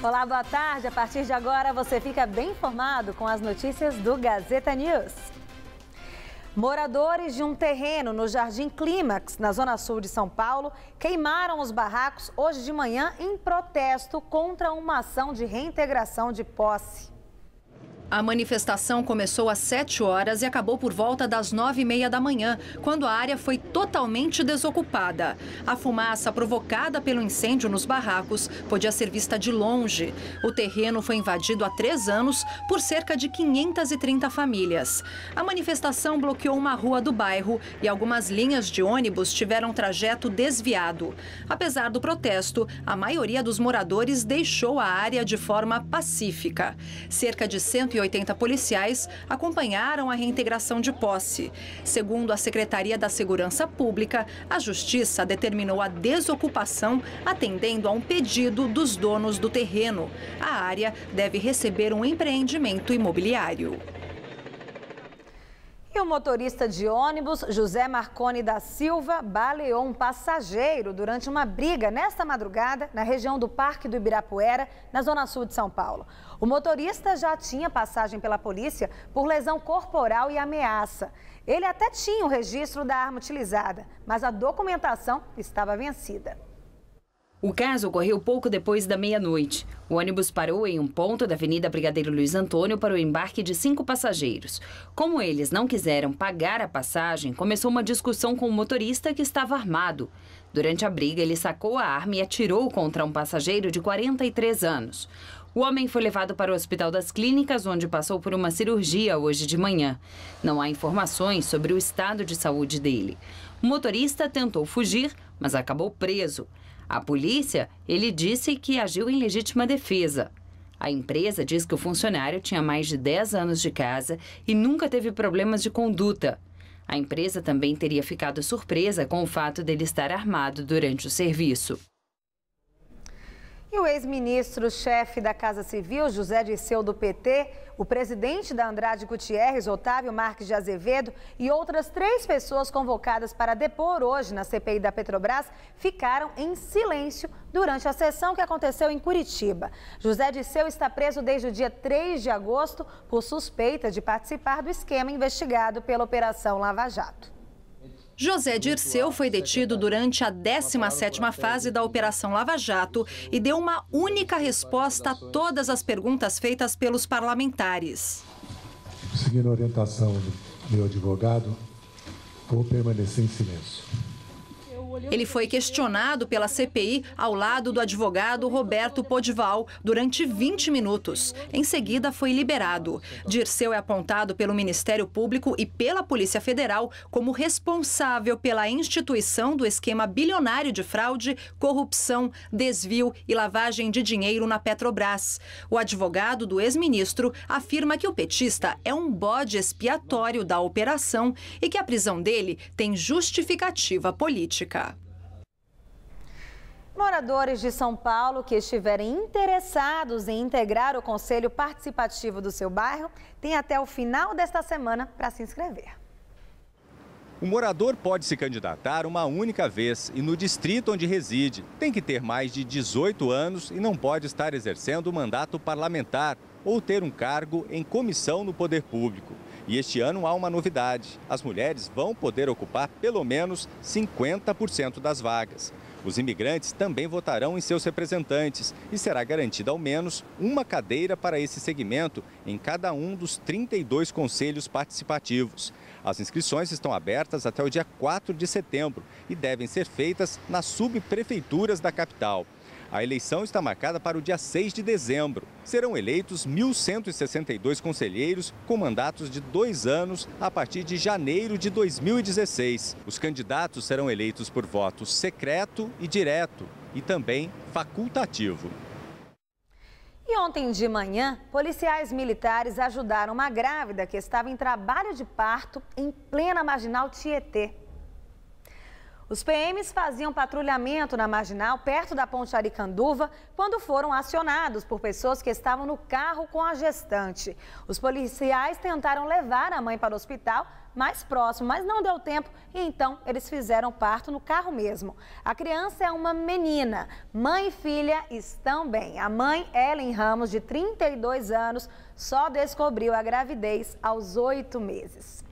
Olá, boa tarde. A partir de agora você fica bem informado com as notícias do Gazeta News. Moradores de um terreno no Jardim Clímax, na zona sul de São Paulo, queimaram os barracos hoje de manhã em protesto contra uma ação de reintegração de posse. A manifestação começou às 7 horas e acabou por volta das 9h30 da manhã, quando a área foi totalmente desocupada. A fumaça provocada pelo incêndio nos barracos podia ser vista de longe. O terreno foi invadido há 3 anos por cerca de 530 famílias. A manifestação bloqueou uma rua do bairro e algumas linhas de ônibus tiveram trajeto desviado. Apesar do protesto, a maioria dos moradores deixou a área de forma pacífica. Cerca de 180 policiais acompanharam a reintegração de posse. Segundo a Secretaria da Segurança Pública, a Justiça determinou a desocupação atendendo a um pedido dos donos do terreno. A área deve receber um empreendimento imobiliário. E o motorista de ônibus, José Marconi da Silva, baleou um passageiro durante uma briga nesta madrugada na região do Parque do Ibirapuera, na zona sul de São Paulo. O motorista já tinha passagem pela polícia por lesão corporal e ameaça. Ele até tinha o registro da arma utilizada, mas a documentação estava vencida. O caso ocorreu pouco depois da meia-noite. O ônibus parou em um ponto da Avenida Brigadeiro Luiz Antônio para o embarque de 5 passageiros. Como eles não quiseram pagar a passagem, começou uma discussão com o motorista que estava armado. Durante a briga, ele sacou a arma e atirou contra um passageiro de 43 anos. O homem foi levado para o Hospital das Clínicas, onde passou por uma cirurgia hoje de manhã. Não há informações sobre o estado de saúde dele. O motorista tentou fugir, mas acabou preso. A polícia, ele disse que agiu em legítima defesa. A empresa diz que o funcionário tinha mais de 10 anos de casa e nunca teve problemas de conduta. A empresa também teria ficado surpresa com o fato dele estar armado durante o serviço. E o ex-ministro-chefe da Casa Civil, José Dirceu, do PT, o presidente da Andrade Gutierrez, Otávio Marques de Azevedo, e outras 3 pessoas convocadas para depor hoje na CPI da Petrobras ficaram em silêncio durante a sessão que aconteceu em Curitiba. José Dirceu está preso desde o dia 3 de agosto por suspeita de participar do esquema investigado pela Operação Lava Jato. José Dirceu foi detido durante a 17ª fase da Operação Lava Jato e deu uma única resposta a todas as perguntas feitas pelos parlamentares. Seguindo a orientação do meu advogado, vou permanecer em silêncio. Ele foi questionado pela CPI ao lado do advogado Roberto Podival durante 20 minutos. Em seguida, foi liberado. Dirceu é apontado pelo Ministério Público e pela Polícia Federal como responsável pela instituição do esquema bilionário de fraude, corrupção, desvio e lavagem de dinheiro na Petrobras. O advogado do ex-ministro afirma que o petista é um bode expiatório da operação e que a prisão dele tem justificativa política. Moradores de São Paulo que estiverem interessados em integrar o Conselho Participativo do seu bairro têm até o final desta semana para se inscrever. O morador pode se candidatar uma única vez e no distrito onde reside. Tem que ter mais de 18 anos e não pode estar exercendo o mandato parlamentar ou ter um cargo em comissão no poder público. E este ano há uma novidade: as mulheres vão poder ocupar pelo menos 50% das vagas. Os imigrantes também votarão em seus representantes e será garantida ao menos uma cadeira para esse segmento em cada um dos 32 conselhos participativos. As inscrições estão abertas até o dia 4 de setembro e devem ser feitas nas subprefeituras da capital. A eleição está marcada para o dia 6 de dezembro. Serão eleitos 1.162 conselheiros com mandatos de 2 anos a partir de janeiro de 2016. Os candidatos serão eleitos por voto secreto e direto e também facultativo. E ontem de manhã, policiais militares ajudaram uma grávida que estava em trabalho de parto em plena marginal Tietê. Os PMs faziam patrulhamento na Marginal, perto da Ponte Aricanduva, quando foram acionados por pessoas que estavam no carro com a gestante. Os policiais tentaram levar a mãe para o hospital mais próximo, mas não deu tempo e então eles fizeram parto no carro mesmo. A criança é uma menina. Mãe e filha estão bem. A mãe, Ellen Ramos, de 32 anos, só descobriu a gravidez aos 8 meses.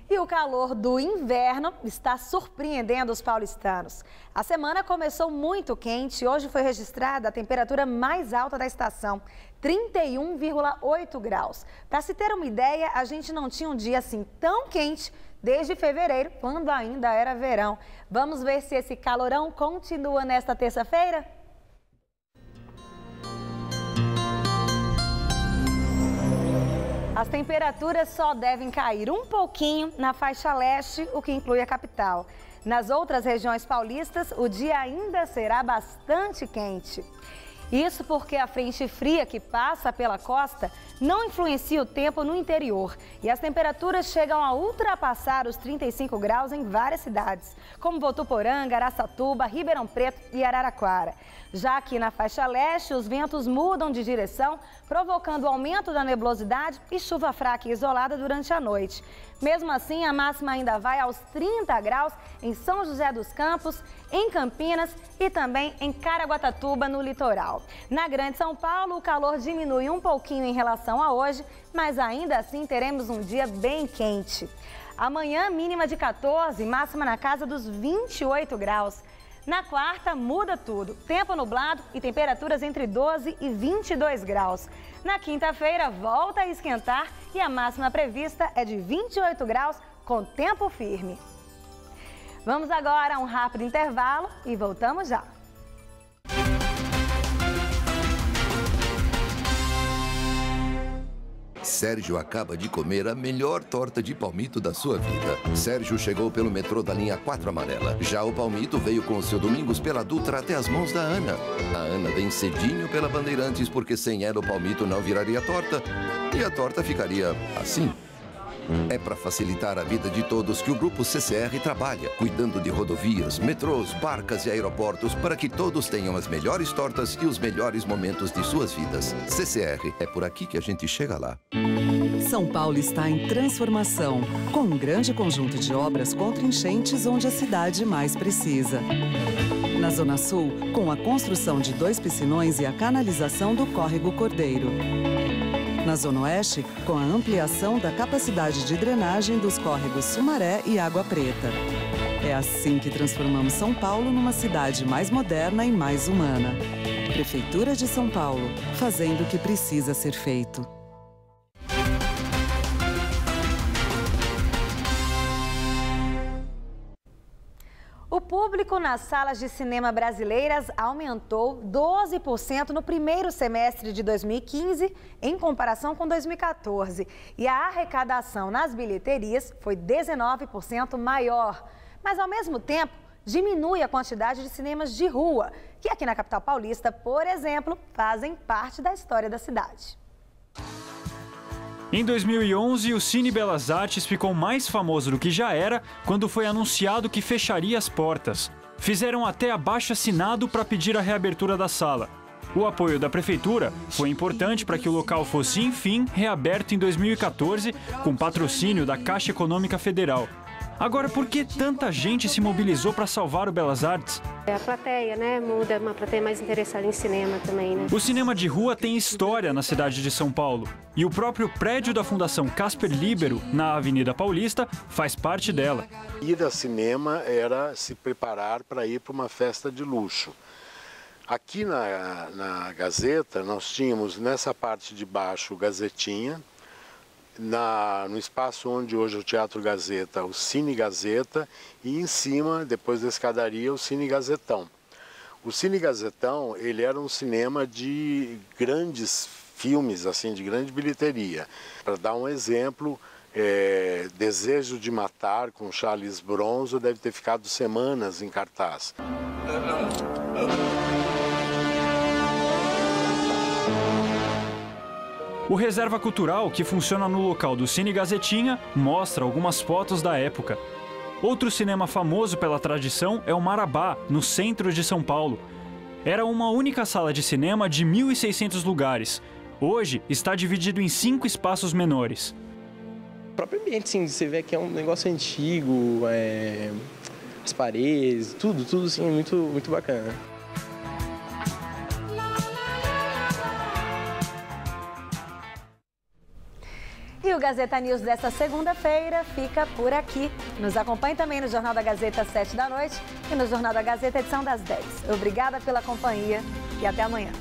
E o calor do inverno está surpreendendo os paulistanos. A semana começou muito quente e hoje foi registrada a temperatura mais alta da estação, 31,8 graus. Para se ter uma ideia, a gente não tinha um dia assim tão quente desde fevereiro, quando ainda era verão. Vamos ver se esse calorão continua nesta terça-feira? As temperaturas só devem cair um pouquinho na faixa leste, o que inclui a capital. Nas outras regiões paulistas, o dia ainda será bastante quente. Isso porque a frente fria que passa pela costa não influencia o tempo no interior. E as temperaturas chegam a ultrapassar os 35 graus em várias cidades, como Votuporanga, Araçatuba, Ribeirão Preto e Araraquara. Já aqui na faixa leste, os ventos mudam de direção, provocando aumento da nebulosidade e chuva fraca e isolada durante a noite. Mesmo assim, a máxima ainda vai aos 30 graus em São José dos Campos, em Campinas e também em Caraguatatuba, no litoral. Na Grande São Paulo, o calor diminui um pouquinho em relação a hoje, mas ainda assim teremos um dia bem quente. Amanhã, mínima de 14, máxima na casa dos 28 graus. Na quarta, muda tudo. Tempo nublado e temperaturas entre 12 e 22 graus. Na quinta-feira, volta a esquentar e a máxima prevista é de 28 graus com tempo firme. Vamos agora a um rápido intervalo e voltamos já. Sérgio acaba de comer a melhor torta de palmito da sua vida. Sérgio chegou pelo metrô da linha 4 amarela. Já o palmito veio com o seu Domingos pela Dutra até as mãos da Ana. A Ana vem cedinho pela Bandeirantes porque sem ela o palmito não viraria torta. E a torta ficaria assim. É para facilitar a vida de todos que o Grupo CCR trabalha, cuidando de rodovias, metrôs, barcas e aeroportos para que todos tenham as melhores tortas e os melhores momentos de suas vidas. CCR, é por aqui que a gente chega lá. São Paulo está em transformação, com um grande conjunto de obras contra enchentes onde a cidade mais precisa. Na Zona Sul, com a construção de 2 piscinões e a canalização do Córrego Cordeiro. Na Zona Oeste, com a ampliação da capacidade de drenagem dos córregos Sumaré e Água Preta. É assim que transformamos São Paulo numa cidade mais moderna e mais humana. Prefeitura de São Paulo, fazendo o que precisa ser feito. O público nas salas de cinema brasileiras aumentou 12% no primeiro semestre de 2015, em comparação com 2014. E a arrecadação nas bilheterias foi 19% maior. Mas, ao mesmo tempo, diminui a quantidade de cinemas de rua, que aqui na capital paulista, por exemplo, fazem parte da história da cidade. Em 2011, o Cine Belas Artes ficou mais famoso do que já era quando foi anunciado que fecharia as portas. Fizeram até abaixo-assinado para pedir a reabertura da sala. O apoio da prefeitura foi importante para que o local fosse, enfim, reaberto em 2014, com patrocínio da Caixa Econômica Federal. Agora, por que tanta gente se mobilizou para salvar o Belas Artes? A plateia, né? Muda, uma plateia mais interessada em cinema também, né? O cinema de rua tem história na cidade de São Paulo. E o próprio prédio da Fundação Casper Líbero, na Avenida Paulista, faz parte dela. Ir ao cinema era se preparar para ir para uma festa de luxo. Aqui na Gazeta, nós tínhamos nessa parte de baixo o Gazetinha, no espaço onde hoje é o Teatro Gazeta, o Cine Gazeta, e em cima, depois da escadaria, o Cine Gazetão. O Cine Gazetão, ele era um cinema de grandes filmes, assim, de grande bilheteria. Para dar um exemplo, Desejo de Matar, com Charles Bronson, deve ter ficado semanas em cartaz. O Reserva Cultural, que funciona no local do Cine Gazetinha, mostra algumas fotos da época. Outro cinema famoso pela tradição é o Marabá, no centro de São Paulo. Era uma única sala de cinema de 1.600 lugares. Hoje está dividido em 5 espaços menores. O próprio ambiente, sim, você vê que é um negócio antigo, as paredes, tudo sim, muito bacana. E o Gazeta News desta segunda-feira fica por aqui. Nos acompanhe também no Jornal da Gazeta às 7 da noite e no Jornal da Gazeta edição das 10. Obrigada pela companhia e até amanhã.